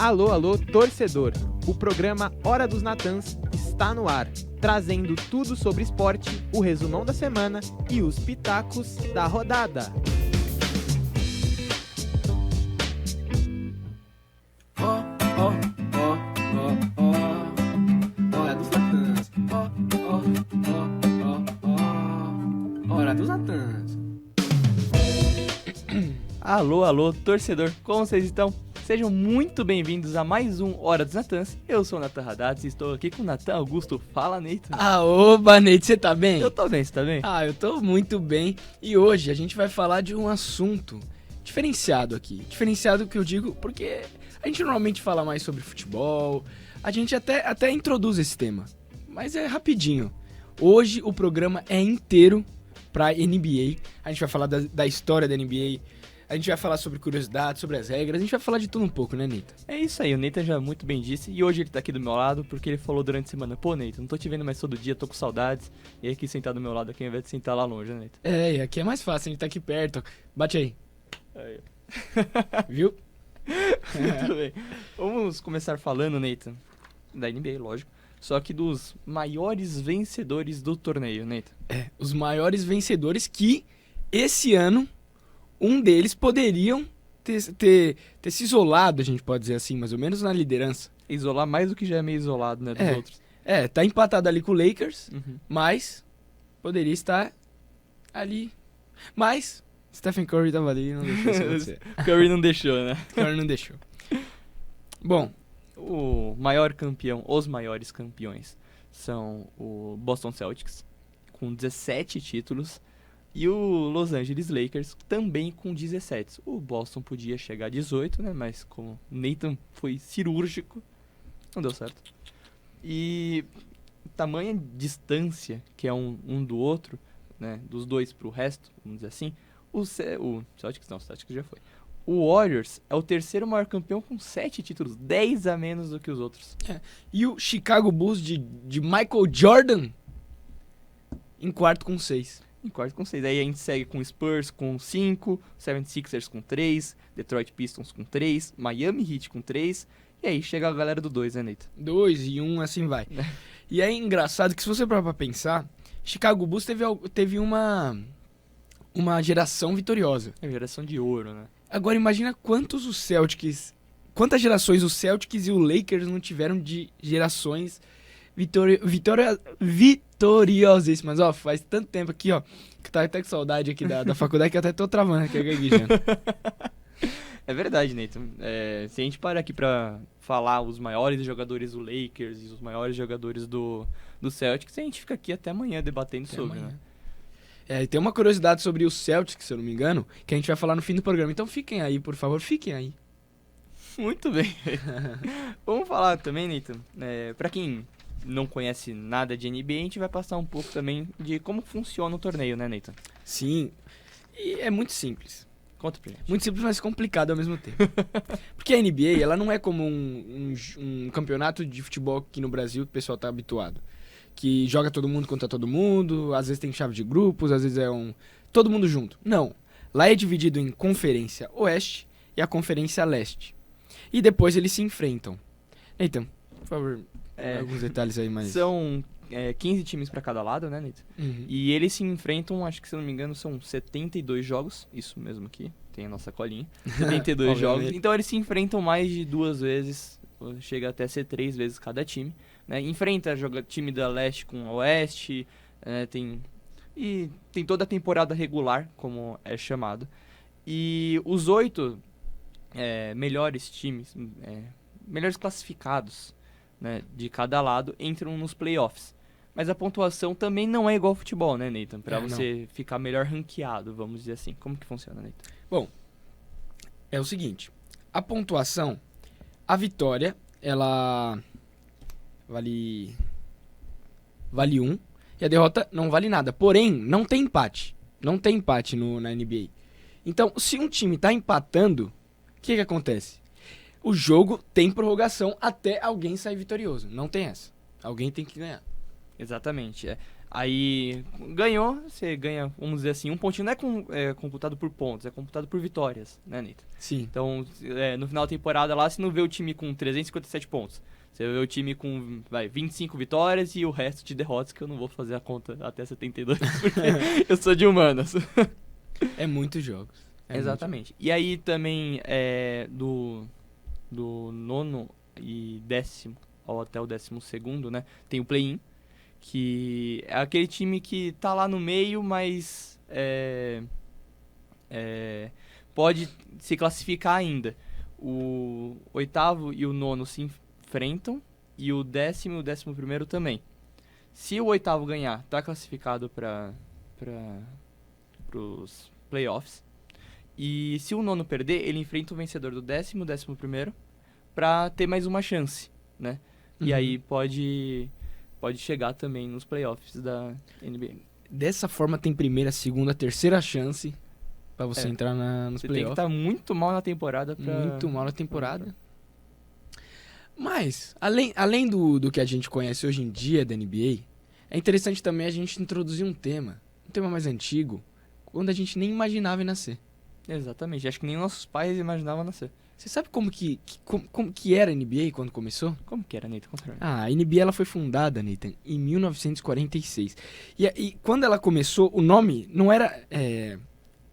Alô, alô, torcedor! O programa Hora dos Natãs está no ar, trazendo tudo sobre esporte, o resumão da semana e os pitacos da rodada. Hora dos Natãs. Hora dos Natãs. Alô, alô, torcedor, como vocês estão? Sejam muito bem-vindos a mais um Hora dos Natãs. Eu sou o Natan Haddad e estou aqui com o Natan Augusto. Fala, Neito. Oba, Neito, você tá bem? Eu tô bem, você tá bem? Eu tô muito bem. E hoje a gente vai falar de um assunto diferenciado aqui. Diferenciado que eu digo porque a gente normalmente fala mais sobre futebol, a gente até introduz esse tema, mas é rapidinho. Hoje o programa é inteiro pra NBA. A gente vai falar da história da NBA. A gente vai falar sobre curiosidades, sobre as regras, a gente vai falar de tudo um pouco, né, Neita? É isso aí, o Neita já muito bem disse, e hoje ele tá aqui do meu lado, porque ele falou durante a semana, pô, Neita, não tô te vendo mais todo dia, tô com saudades, e aqui sentar do meu lado aqui ao invés de sentar lá longe, né, Neita? E aqui é mais fácil, a gente tá aqui perto. Bate aí. Aí. Viu? Muito bem. Vamos começar falando, Neita, da NBA, lógico, só que dos maiores vencedores do torneio, Neita. Os maiores vencedores que, esse ano, um deles poderiam ter se isolado, a gente pode dizer assim, mais ou menos na liderança. Isolar mais do que já é meio isolado, né, dos outros. Tá empatado ali com o Lakers, Uhum. mas poderia estar ali. Mas Stephen Curry tava ali e não deixou isso acontecer. Curry não deixou, né? Curry não deixou. Bom, O maior campeão, os maiores campeões são o Boston Celtics, com 17 títulos, e o Los Angeles Lakers também com 17. O Boston podia chegar a 18, né? Mas como Nathan foi cirúrgico, não deu certo. E tamanha distância que é um do outro, né? Dos dois pro resto, vamos dizer assim. O Celtics já foi. O Warriors é o terceiro maior campeão com 7 títulos, 10 a menos do que os outros. e o Chicago Bulls de Michael Jordan em quarto com 6. Em quarto com 6. Aí a gente segue com Spurs com 5, 76ers com 3, Detroit Pistons com 3, Miami Heat com 3, e aí chega a galera do 2, né, Neito? 2 e 1, assim vai. E é engraçado que se você parar pra pensar, Chicago Bulls teve uma geração vitoriosa. É geração de ouro, né? Agora imagina quantas gerações o Celtics e o Lakers não tiveram de gerações vitoriosíssimas. Ó, faz tanto tempo aqui, ó, que tá até com saudade aqui da faculdade que eu até tô travando aqui, gaguejando. É verdade, Nathan. Se a gente parar aqui pra falar os maiores jogadores do Lakers e os maiores jogadores do Celtics, a gente fica aqui até amanhã debatendo sobre, né? E tem uma curiosidade sobre o Celtics, se eu não me engano, que a gente vai falar no fim do programa. Então fiquem aí, por favor, fiquem aí. Muito bem. Vamos falar também, Nathan, pra quem não conhece nada de NBA, a gente vai passar um pouco também de como funciona o torneio, né, Nathan? Sim, e é muito simples. Conta pra gente. Muito simples, mas complicado ao mesmo tempo. Porque a NBA, ela não é como um campeonato de futebol aqui no Brasil que o pessoal tá habituado. Que joga todo mundo contra todo mundo, às vezes tem chave de grupos, às vezes todo mundo junto. Não. Lá é dividido em Conferência Oeste e a Conferência Leste. E depois eles se enfrentam. Então, por favor, alguns detalhes aí mais. São 15 times pra cada lado, né, Nathan? Uhum. E eles se enfrentam, acho que se eu não me engano, são 72 jogos. Isso mesmo aqui, tem a nossa colinha. 72 jogos. Então eles se enfrentam mais de 2 vezes, chega até a ser 3 vezes cada time. Né? Enfrenta time da Leste com o Oeste, tem toda a temporada regular, como é chamado. E os 8 melhores times, melhores classificados, né, de cada lado, entram nos playoffs. Mas a pontuação também não é igual ao futebol, né, Nathan? Pra você ficar melhor ranqueado, vamos dizer assim. Como que funciona, Nathan? Bom, é o seguinte. A pontuação, a vitória, ela vale 1 e a derrota não vale nada. Porém, não tem empate. Não tem empate na NBA. Então, se um time tá empatando, o que acontece? O jogo tem prorrogação até alguém sair vitorioso. Não tem essa. Alguém tem que ganhar. Exatamente. Aí ganhou, você ganha, vamos dizer assim, um pontinho não é computado por pontos, é computado por vitórias, né, Neito? Sim. Então, no final da temporada lá, você não vê o time com 357 pontos. Você vê o time com 25 vitórias e o resto de derrotas, que eu não vou fazer a conta até 72, porque eu sou de humanas. É muitos jogos. Exatamente. E aí também, do nono e décimo, ou até o 12º, né, tem o play-in, que é aquele time que tá lá no meio, mas pode se classificar ainda. O 8º e o 9º se enfrentam, e o 10º e o 11º também. Se o 8º ganhar, tá classificado para os playoffs. E se o 9º perder, ele enfrenta o vencedor do 10º e 11º para ter mais uma chance, né? E aí pode chegar também nos playoffs da NBA. Dessa forma tem primeira, segunda, terceira chance pra você entrar nos você playoffs. Tem que estar muito mal na temporada pra... Muito mal na temporada. Mas, além do que a gente conhece hoje em dia da NBA, é interessante também a gente introduzir um tema mais antigo, quando a gente nem imaginava em nascer. Exatamente, acho que nem nossos pais imaginavam nascer. Você sabe como que era a NBA quando começou? Como que era, Nathan? A NBA ela foi fundada, Nathan, em 1946. E quando ela começou, o nome não era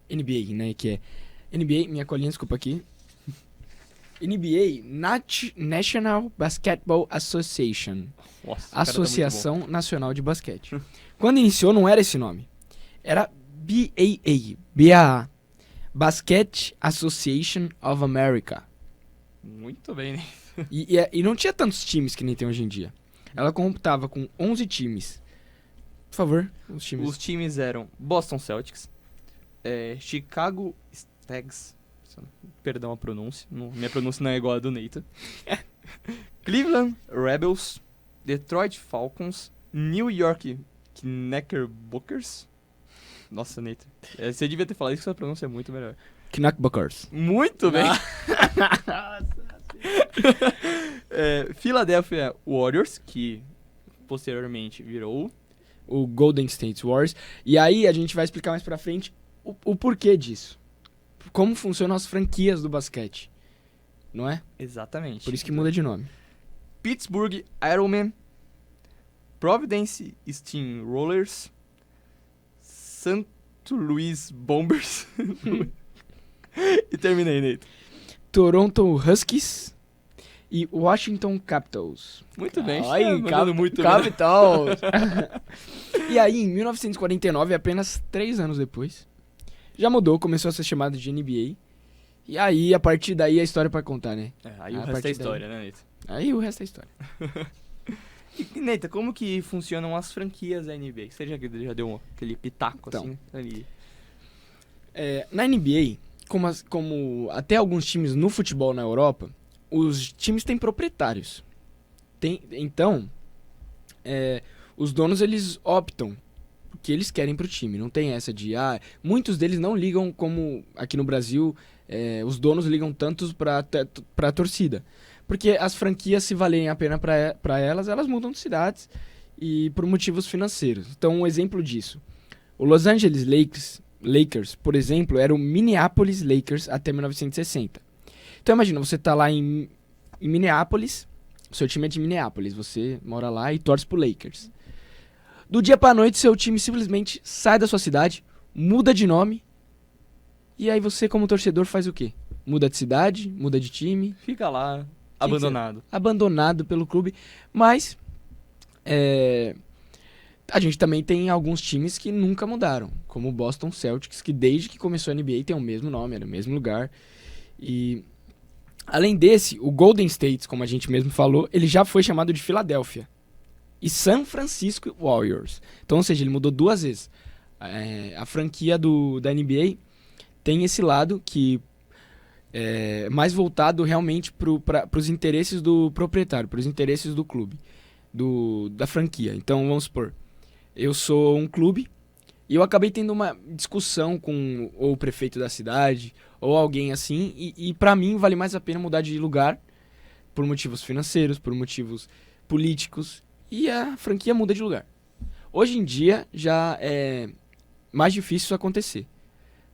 NBA, né? Que é NBA, minha colinha, desculpa aqui. NBA, National Basketball Association. Nossa, Associação Nacional de Basquete. Quando iniciou, não era esse nome. Era BAA. Basket Association of America. Muito bem, né? E não tinha tantos times que nem tem hoje em dia. Ela contava com 11 times. Por favor, os times. Os times eram Boston Celtics, Chicago Stags, perdão a pronúncia, minha pronúncia não é igual a do Nathan. Cleveland Rebels, Detroit Falcons, New York Knickerbockers. Nossa, Nathan, você devia ter falado isso, que sua pronúncia é muito melhor. Knickerbockers. Muito bem. Philadelphia Warriors, que posteriormente virou o Golden State Warriors. E aí a gente vai explicar mais pra frente o porquê disso. Como funcionam as franquias do basquete. Não é? Exatamente. Por isso que muda de nome. Pittsburgh Ironmen, Providence Steamrollers, St. Louis Bombers. E terminei, Neito. Toronto Huskies e Washington Capitals. Muito bem. Muito Capitals. E aí, em 1949, apenas 3 anos depois, já mudou, começou a ser chamado de NBA. E aí, a partir daí, a história pra contar, né? Aí o resto é história, né, Neito? Aí o resto é história. E, Neita, como que funcionam as franquias da NBA? Você já deu aquele pitaco, então, assim, ali? Na NBA, como até alguns times no futebol na Europa, os times têm proprietários. Então, os donos, eles optam o que eles querem pro time. Não tem essa de... muitos deles não ligam como aqui no Brasil, os donos ligam tantos pra torcida. Porque as franquias, se valerem a pena para elas mudam de cidades e por motivos financeiros. Então, um exemplo disso. O Los Angeles Lakers, por exemplo, era o Minneapolis Lakers até 1960. Então, imagina, você tá lá em Minneapolis, seu time é de Minneapolis, você mora lá e torce pro Lakers. Do dia pra noite, seu time simplesmente sai da sua cidade, muda de nome, e aí você, como torcedor, faz o quê? Muda de cidade, muda de time. Fica lá... Abandonado. Abandonado pelo clube. Mas a gente também tem alguns times que nunca mudaram. Como o Boston Celtics, que desde que começou a NBA tem o mesmo nome, é no mesmo lugar. E além desse, o Golden State, como a gente mesmo falou, ele já foi chamado de Filadélfia. E San Francisco Warriors. Então, ou seja, ele mudou 2 vezes. A franquia da NBA tem esse lado que... mais voltado realmente para os interesses do proprietário, para os interesses do clube, da franquia. Então, vamos supor, eu sou um clube e eu acabei tendo uma discussão com ou o prefeito da cidade ou alguém assim, e para mim vale mais a pena mudar de lugar por motivos financeiros, por motivos políticos, e a franquia muda de lugar. Hoje em dia já é mais difícil isso acontecer.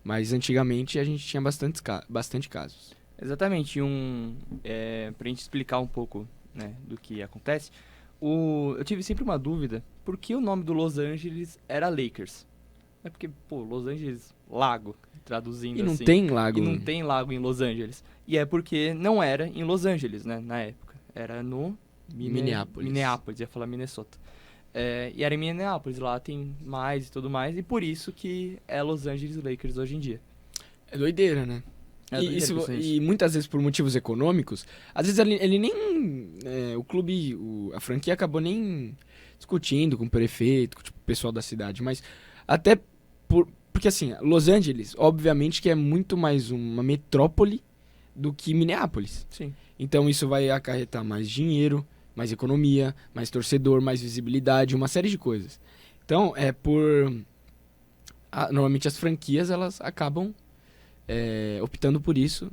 Mas antigamente a gente tinha bastante casos. Exatamente. Pra gente explicar um pouco, né, do que acontece, eu tive sempre uma dúvida, por que o nome do Los Angeles era Lakers? É porque, pô, Los Angeles, lago, traduzindo E não assim. tem lago. E não tem lago em Los Angeles. E é porque não era em Los Angeles, né, na época. Era no Minneapolis. Minneapolis, ia falar Minnesota. E era em Minneapolis, lá tem mais e tudo mais, e por isso que é Los Angeles Lakers hoje em dia. É doideira, né? É doideira pensar nisso. E muitas vezes por motivos econômicos, às vezes ele nem... o clube, a franquia acabou nem discutindo com o prefeito, com tipo, o pessoal da cidade, mas até porque assim, Los Angeles, obviamente que é muito mais uma metrópole do que Minneapolis. Sim. Então isso vai acarretar mais dinheiro, mais economia, mais torcedor, mais visibilidade, uma série de coisas. Então, normalmente as franquias, elas acabam optando por isso,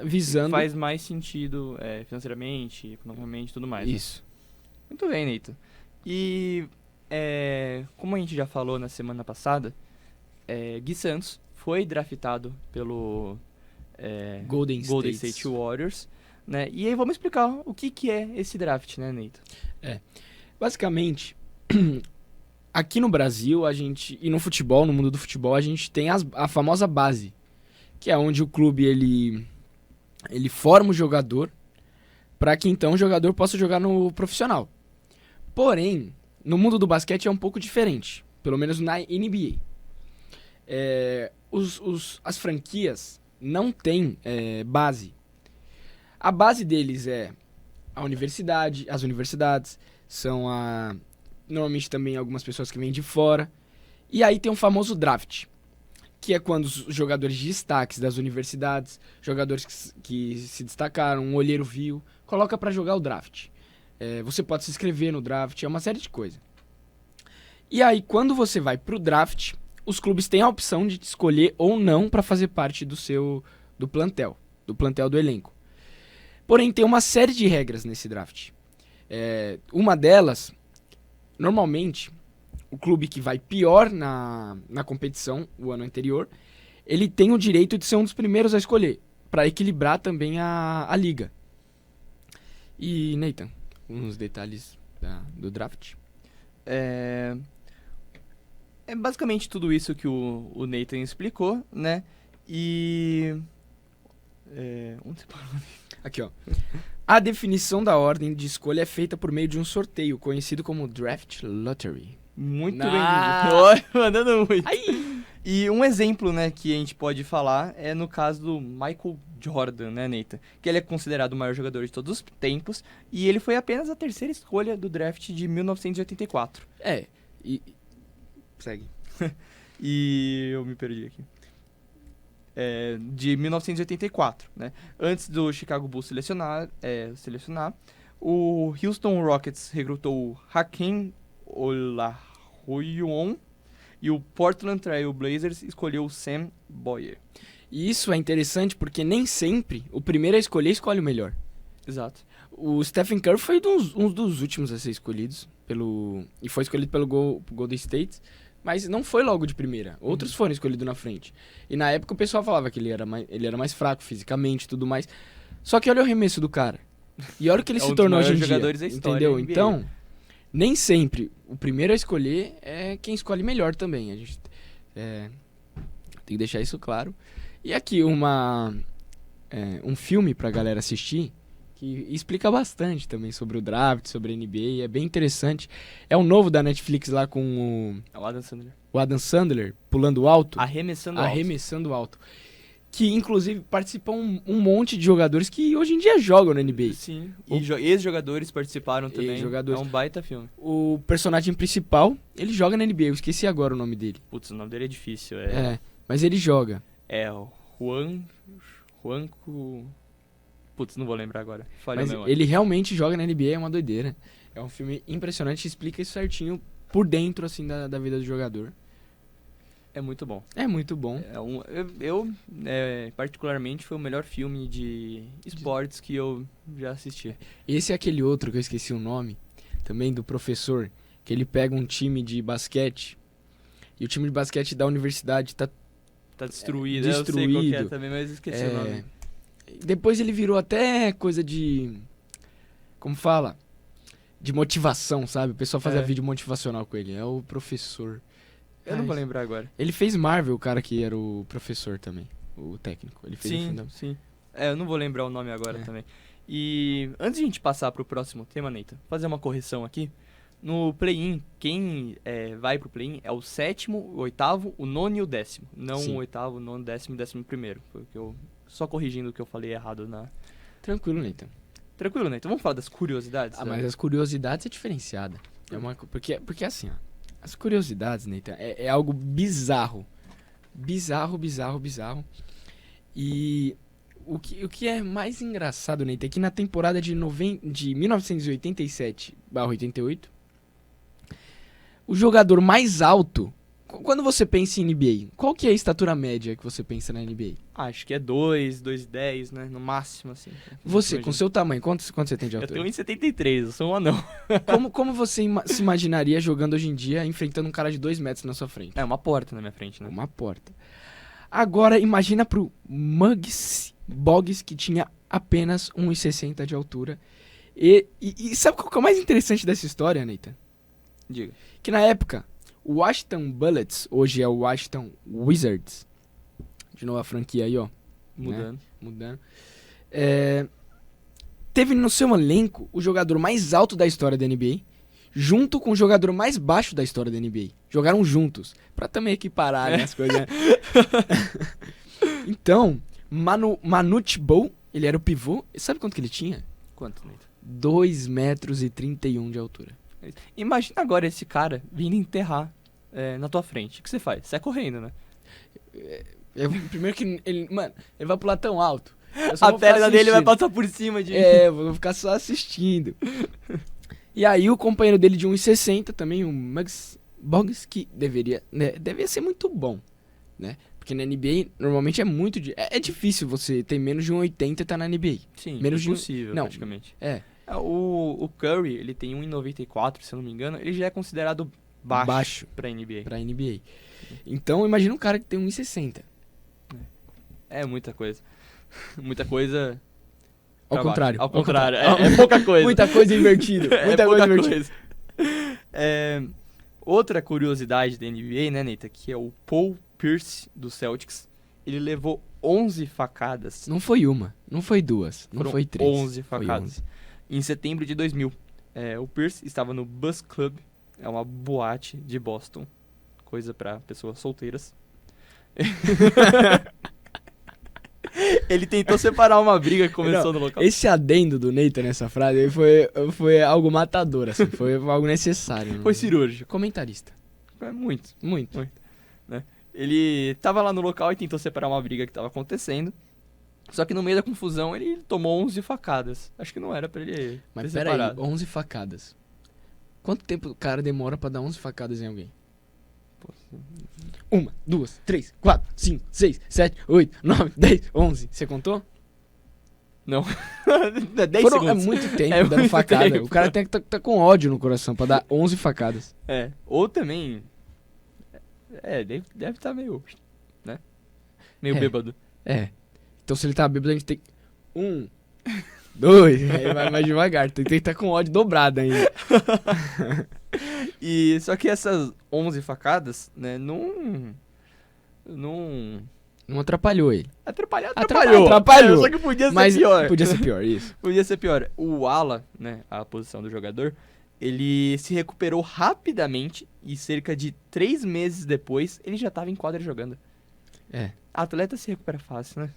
visando... Faz mais sentido financeiramente, economicamente e tudo mais. Isso. Né? Muito bem, Neito. E como a gente já falou na semana passada, Gui Santos foi draftado pelo Golden State Warriors, né? E aí vamos explicar o que é esse draft, né, Neito? Basicamente, aqui no Brasil, e no futebol, no mundo do futebol, a gente tem a famosa base, que é onde o clube ele forma o jogador para que então o jogador possa jogar no profissional. Porém, no mundo do basquete é um pouco diferente, pelo menos na NBA. As franquias não têm base. A base deles é a universidade, as universidades, são normalmente também algumas pessoas que vêm de fora. E aí tem o famoso draft, que é quando os jogadores de destaques das universidades, jogadores que se destacaram, um olheiro viu, coloca pra jogar o draft. Você pode se inscrever no draft, é uma série de coisas. E aí quando você vai pro draft, os clubes têm a opção de te escolher ou não pra fazer parte do plantel do elenco. Porém, tem uma série de regras nesse draft. Uma delas, normalmente, o clube que vai pior na competição o ano anterior, ele tem o direito de ser um dos primeiros a escolher, para equilibrar também a liga. E, Nathan, uns detalhes do draft? É basicamente tudo isso que o Nathan explicou, né? E... onde você parou? Aqui, ó. A definição da ordem de escolha é feita por meio de um sorteio, conhecido como Draft Lottery. Muito bem. Mandando muito. Aí. E um exemplo, né, que a gente pode falar é no caso do Michael Jordan, né, Nathan? Que ele é considerado o maior jogador de todos os tempos e ele foi apenas a terceira escolha do draft de 1984. Segue. E eu me perdi aqui. De 1984, né? Antes do Chicago Bulls selecionar, o Houston Rockets recrutou o Hakeem Olajuwon e o Portland Trail Blazers escolheu o Sam Boyer. E isso é interessante porque nem sempre o primeiro a escolher escolhe o melhor. Exato. O Stephen Curry foi um dos últimos a ser escolhidos e foi escolhido pelo Golden State, mas não foi logo de primeira. Outros foram escolhidos na frente. E na época o pessoal falava que ele era mais fraco fisicamente e tudo mais. Só que olha o arremesso do cara. E olha o que ele se tornou hoje em dia. Jogadores da história, entendeu? NBA. Então, nem sempre o primeiro a escolher é quem escolhe melhor também. A gente tem que deixar isso claro. E aqui um filme pra galera assistir que explica bastante também sobre o draft, sobre a NBA, é bem interessante. É um novo da Netflix lá com o Adam Sandler pulando alto. Arremessando alto. Que inclusive participam um monte de jogadores que hoje em dia jogam na NBA. Sim, e ex-jogadores participaram também. Ex-jogadores. É um baita filme. O personagem principal, ele joga na NBA, eu esqueci agora o nome dele. Putz, o nome dele é difícil. Mas ele joga. É o Juanco... Putz, não vou lembrar agora. Mas ele realmente joga na NBA, é uma doideira. É um filme impressionante, explica isso certinho por dentro, assim, da vida do jogador. É muito bom. É muito bom. Particularmente, foi o melhor filme de esportes que eu já assisti. Esse é aquele outro que eu esqueci o nome, também do professor, que ele pega um time de basquete e o time de basquete da universidade tá Tá destruído. Eu sei qual que destruído. é também, mas esqueci o nome. Depois ele virou até coisa de... Como fala? De motivação, sabe? O pessoal fazia vídeo motivacional com ele. É o professor. Eu não vou lembrar agora. Ele fez Marvel, o cara que era o professor também. O técnico. Ele fez Sim. Eu não vou lembrar o nome agora também. E antes de a gente passar pro próximo tema, Neita, fazer uma correção aqui. No play-in, quem vai pro play-in é o 7º, o 8º, o 9º e o 10º. Não Sim. o 8º, 9º, 10º e 11º. Porque eu... Só corrigindo o que eu falei errado na... Tranquilo, Nathan. Tranquilo, Neita. Vamos falar das curiosidades? Mas as curiosidades é diferenciada. Porque assim, ó. As curiosidades, Nathan, é algo bizarro. Bizarro. E o que é mais engraçado, Nathan, é que na temporada de 1987/88, o jogador mais alto... Quando você pensa em NBA, qual que é a estatura média que você pensa na NBA? Acho que é 2,10, né? No máximo, assim. Você, Imagina. com seu tamanho, quanto você tem de Eu altura? tenho 1,73, eu sou um anão. Como você se imaginaria jogando hoje em dia, enfrentando um cara de 2 metros na sua frente? É uma porta na minha frente, né? Uma porta. Agora, imagina pro Muggs Boggs, que tinha apenas 1,60 de altura. E sabe qual que é o mais interessante dessa história, Nathan? Diga. Que na época, o Washington Bullets, hoje é o Washington Wizards. De novo a franquia aí, ó. Mudando. Teve no seu elenco o jogador mais alto da história da NBA, junto com o jogador mais baixo da história da NBA. Jogaram juntos, pra também equiparar as coisas, né? Então, Manute Bol, ele era o pivô. E sabe quanto que ele tinha? Quanto, Neito? 2,31 m de altura. Imagina agora esse cara vindo enterrar na tua frente. O que você faz? Sai correndo, né? Primeiro que ele vai pular tão alto. A perna dele vai passar por cima de... eu vou ficar só assistindo. E aí o companheiro dele de 1,60 também, o Muggs Boggs, que devia ser muito bom, né? Porque na NBA normalmente é muito... É difícil você ter menos de 1,80 e tá na NBA. Sim, menos impossível, não, praticamente. O O Curry, ele tem 1,94, se eu não me engano. Ele já é considerado baixo pra NBA. Pra NBA. Então imagina um cara que tem 1,60. É muita coisa. Muita coisa... Ao pra contrário. baixo. Ao contrário. É pouca coisa. Muita coisa invertida. Muita coisa invertida. Outra curiosidade da NBA, né, Neita? Que é o Paul Pierce, do Celtics. Ele levou 11 facadas. Não foi uma, não foi duas, não Foram foi 3. 11 facadas. Em setembro de 2000. O Pierce estava no Buzz Club. É uma boate de Boston. Coisa pra pessoas solteiras. Ele tentou separar uma briga que começou no local. Esse adendo do Neita nessa frase foi algo matador, assim, foi algo necessário. Foi cirúrgico. Comentarista. Muito. Né? Ele tava lá no local e tentou separar uma briga que tava acontecendo. Só que no meio da confusão ele tomou 11 facadas. Acho que não era pra ele Mas ter peraí, separado. 11 facadas. Quanto tempo o cara demora pra dar 11 facadas em alguém? 1, 2, 3, 4, 5, 6, 7, 8, 9, 10, 11. Você contou? Não. 10 É segundos. muito tempo É dando muito facada. tempo. O cara tem que tá com ódio no coração pra dar 11 facadas. Ou também... deve estar meio... né? Meio bêbado. Então se ele tá bêbado, a gente tem que... 1, 2, aí vai mais devagar. Tem que estar com ódio dobrado ainda. E só que essas 11 facadas, né, não Não atrapalhou ele. Atrapalhou. Só que podia ser Mas pior. podia ser pior, isso. Podia ser pior. O ala, né, a posição do jogador, ele se recuperou rapidamente e cerca de 3 meses depois, ele já tava em quadra jogando. Atleta se recupera fácil, né?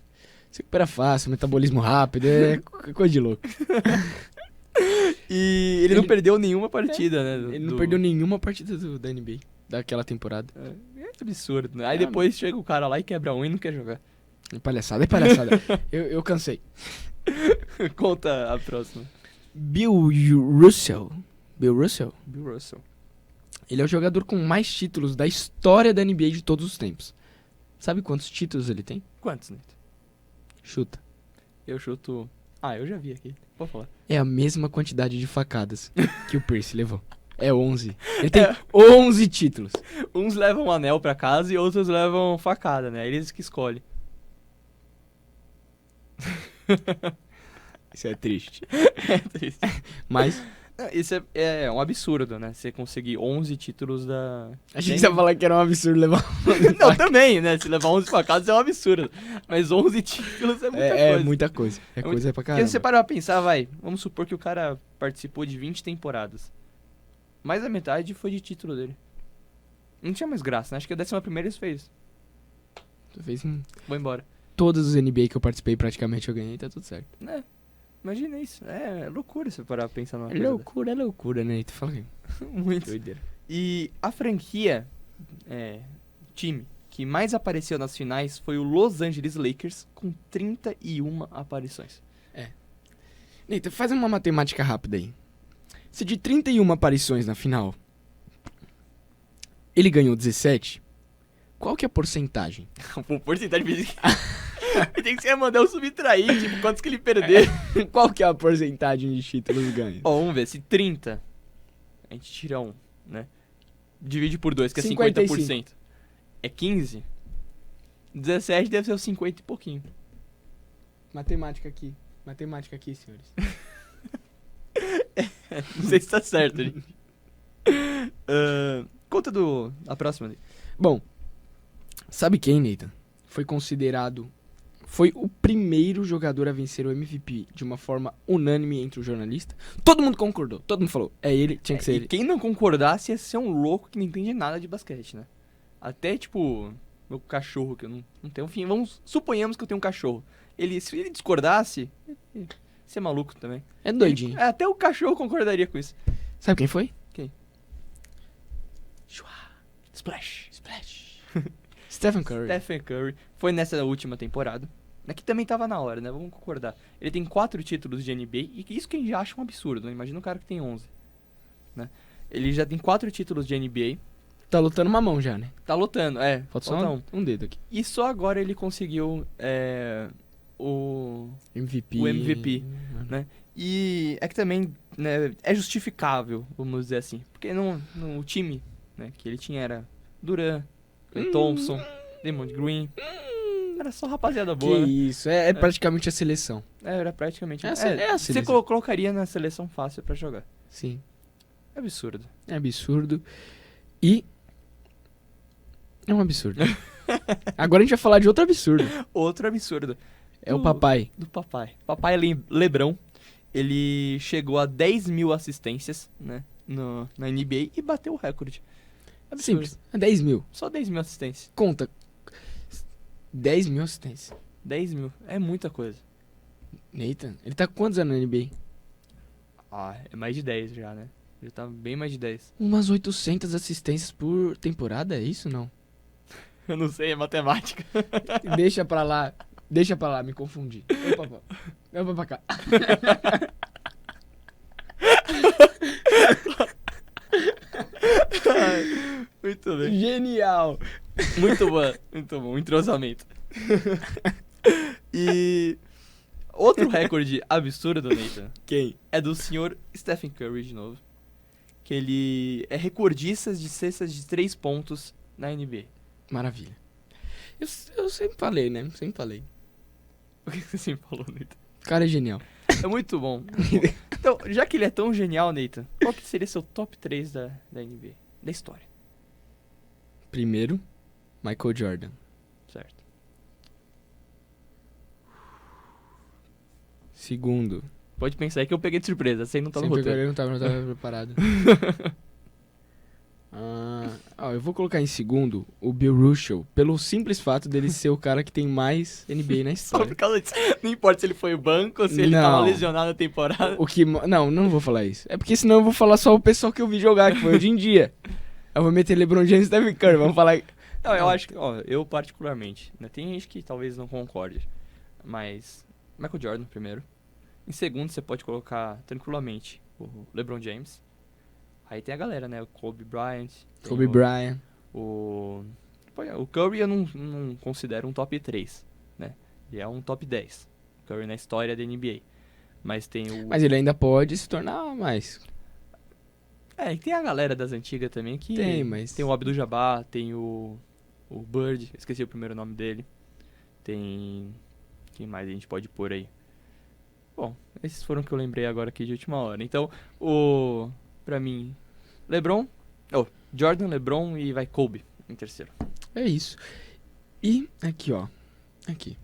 Se recupera fácil, metabolismo rápido, é coisa de louco. E ele não perdeu nenhuma partida, né? Ele não perdeu nenhuma partida da NBA, daquela temporada. É absurdo, né? Aí depois chega o cara lá e quebra um e não quer jogar. É palhaçada. Eu cansei. Conta a próxima. Bill Russell. Bill Russell. Ele é o jogador com mais títulos da história da NBA de todos os tempos. Sabe quantos títulos ele tem? Quantos, Neto? Chuta. Eu chuto... eu já vi aqui. Pode falar. É a mesma quantidade de facadas que o Pierce levou. É 11. Ele tem 11 títulos. Uns levam anel pra casa e outros levam facada, né? Eles que escolhem. Isso é triste. É triste. Mas Isso é um absurdo, né? Você conseguir 11 títulos da... a gente ia falar que era um absurdo levar. Não, também, né? Se levar 11 facadas é um absurdo. Mas 11 títulos é muita coisa. É muita coisa. É coisa pra Porque caramba. você parar pra pensar, vamos supor que o cara participou de 20 temporadas. Mais da metade foi de título dele. Não tinha mais graça, né? Acho que a 11ª ele fez. Tu fez Vou embora. todos os NBA que eu participei, praticamente eu ganhei, tá tudo certo. Né? Imagina isso. É loucura você parar pra pensar numa É coisa loucura, né? Tu fala que dessa. Muito. doideira. E a franquia, time, que mais apareceu nas finais foi o Los Angeles Lakers, com 31 aparições. Neita, faz uma matemática rápida aí. Se de 31 aparições na final, ele ganhou 17, qual que é a porcentagem? Pô, porcentagem de tem que ser mandar eu subtrair, tipo, quantos que ele perder. Qual que é a porcentagem de títulos ganhos? Ó, vamos ver, se 30, a gente tira 1, né? Divide por 2, que é 55. 50%. É 15. 17 deve ser os 50 e pouquinho. Matemática aqui, senhores. Não sei se tá certo, gente. Conta a próxima ali. Bom, sabe quem, Nathan? Foi o primeiro jogador a vencer o MVP de uma forma unânime entre os jornalistas. Todo mundo concordou, todo mundo falou, é ele, tinha que ser E ele. quem não concordasse ia ser um louco que não entende nada de basquete, né? Até, tipo, meu cachorro, que eu não tenho... Enfim, suponhamos que eu tenho um cachorro. Se ele discordasse, ia ser maluco também. É doidinho. Até o cachorro concordaria com isso. Sabe quem foi? Quem? Shua. Splash. Stephen Curry. Stephen Curry. Foi nessa última temporada. Aqui também tava na hora, né? Vamos concordar. Ele tem 4 títulos de NBA. E isso que a gente já acha um absurdo, né? Imagina um cara que tem 11. Né? Ele já tem 4 títulos de NBA. Tá lutando uma mão já, né? Tá lutando, Falta falta só um dedo aqui. E só agora ele conseguiu o MVP. O MVP. né? E é que também, né, é justificável, vamos dizer assim. Porque o time, né, que ele tinha era Durant, Klay Thompson, Draymond Green. Era só rapaziada Que boa, né? isso, é praticamente a seleção. Era praticamente... É a você seleção. colocaria na seleção fácil pra jogar. Sim, É absurdo. é absurdo. E... é um absurdo. Agora a gente vai falar de outro absurdo. Outro absurdo. É o papai. Do papai. Papai Lebrão, ele chegou a 10 mil assistências, né, na NBA e bateu o recorde. Absurdo. Simples. É 10 mil. Só 10 mil assistências. Conta. 10 mil assistências. 10 mil. É muita coisa. Nathan, ele tá com quantos anos na NBA? É mais de 10 já, né? Já tá bem mais de 10. Umas 800 assistências por temporada, é isso não? Eu não sei, é matemática. Deixa pra lá, me confundi. Vem pra cá. Muito bem. Genial. Muito bom. Um entrosamento. E outro recorde absurdo, Nathan, Quem? é do senhor Stephen Curry de novo. Que ele é recordista de cestas de 3 pontos na NBA. Maravilha. Eu sempre falei, né? Sempre falei. O que você sempre falou, Nathan? O cara é genial. É muito bom. Então, já que ele é tão genial, Nathan, qual que seria seu top 3 da NBA? Da história, Primeiro, Michael Jordan. certo? Segundo, Pode pensar aí que eu peguei de surpresa, essa aí não tá no sempre roteiro. eu não tava preparado. Eu vou colocar em segundo o Bill Russell, pelo simples fato dele ser o cara que tem mais NBA na Só por história. causa disso. Não importa se ele foi o banco ou se ele Não. tava lesionado na temporada. Não vou falar isso. É porque senão eu vou falar só o pessoal que eu vi jogar, que foi hoje em dia. Eu vou meter LeBron James e Stephen Curry, vamos falar... Não, eu acho que, eu particularmente, né, tem gente que talvez não concorde, mas Michael Jordan primeiro. Em segundo, você pode colocar tranquilamente o LeBron James. Aí tem a galera, né, o Kobe Bryant. tem Kobe Bryant. O Curry eu não considero um top 3, né? Ele é um top 10. Curry na história da NBA. Mas tem o... Mas ele ainda pode se tornar mais. E tem a galera das antigas também que... Mas... Tem o Abdul-Jabbar, tem o Bird, esqueci o primeiro nome dele. Tem... Quem mais a gente pode pôr aí? Bom, esses foram que eu lembrei agora aqui de última hora. Então, pra mim, Jordan, LeBron e vai Kobe em terceiro. É isso. E aqui, ó. Aqui.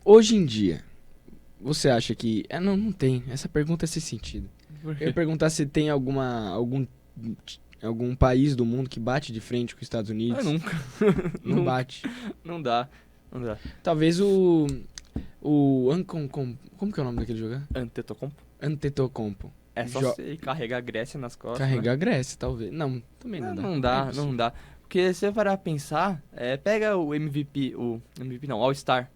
Hoje em dia, você acha que... não tem. Essa pergunta é sem sentido. Eu ia perguntar se tem algum país do mundo que bate de frente com os Estados Unidos. Nunca. Não bate. Não dá. Talvez como que é o nome daquele jogador? Antetokounmpo. É só você carregar a Grécia nas costas. Carregar a Grécia, talvez. Não, também não dá. Não dá. Porque se você parar a pensar, pega o MVP, All-Star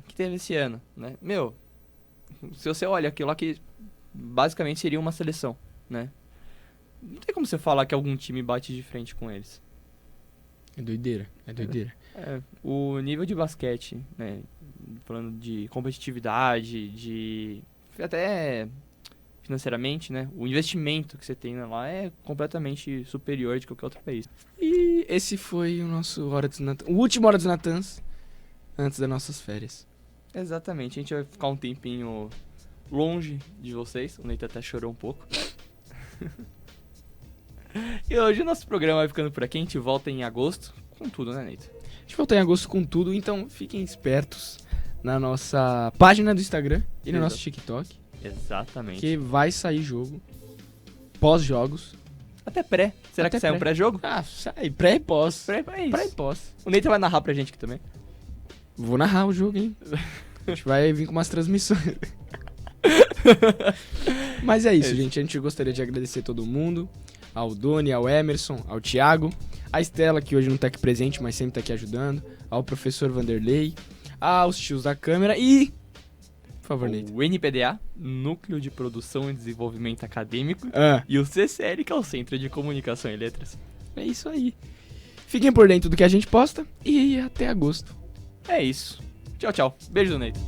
que teve esse ano, né? Meu, se você olha aquilo lá que basicamente seria uma seleção, né? Não tem como você falar que algum time bate de frente com eles. É doideira. O nível de basquete, né? Falando de competitividade, até financeiramente, né? O investimento que você tem lá é completamente superior de qualquer outro país. E esse foi o nosso o último Hora dos Natãs antes das nossas férias. Exatamente, a gente vai ficar um tempinho longe de vocês. O Neito até chorou um pouco. E hoje o nosso programa vai ficando por aqui. A gente volta em agosto com tudo, né, Neito? A gente volta em agosto com tudo, então fiquem espertos na nossa página do Instagram e no nosso TikTok. Exatamente. Que vai sair jogo pós-jogos. Até pré. Será que sai um pré-jogo? Sai pré e pós. Pré é isso. Pré e pós. O Neito vai narrar pra gente aqui também. Vou narrar o jogo, hein? A gente vai vir com umas transmissões. Mas é isso, gente. A gente gostaria de agradecer a todo mundo. Ao Doni, ao Emerson, ao Thiago, a Estela, que hoje não tá aqui presente, mas sempre tá aqui ajudando, ao professor Vanderlei, aos tios da câmera e... Por favor, Neito. O NPDA, Núcleo de Produção e Desenvolvimento Acadêmico, e o CCL, que é o Centro de Comunicação e Letras. É isso aí. Fiquem por dentro do que a gente posta e até agosto. É isso. Tchau, tchau. Beijo do Neito.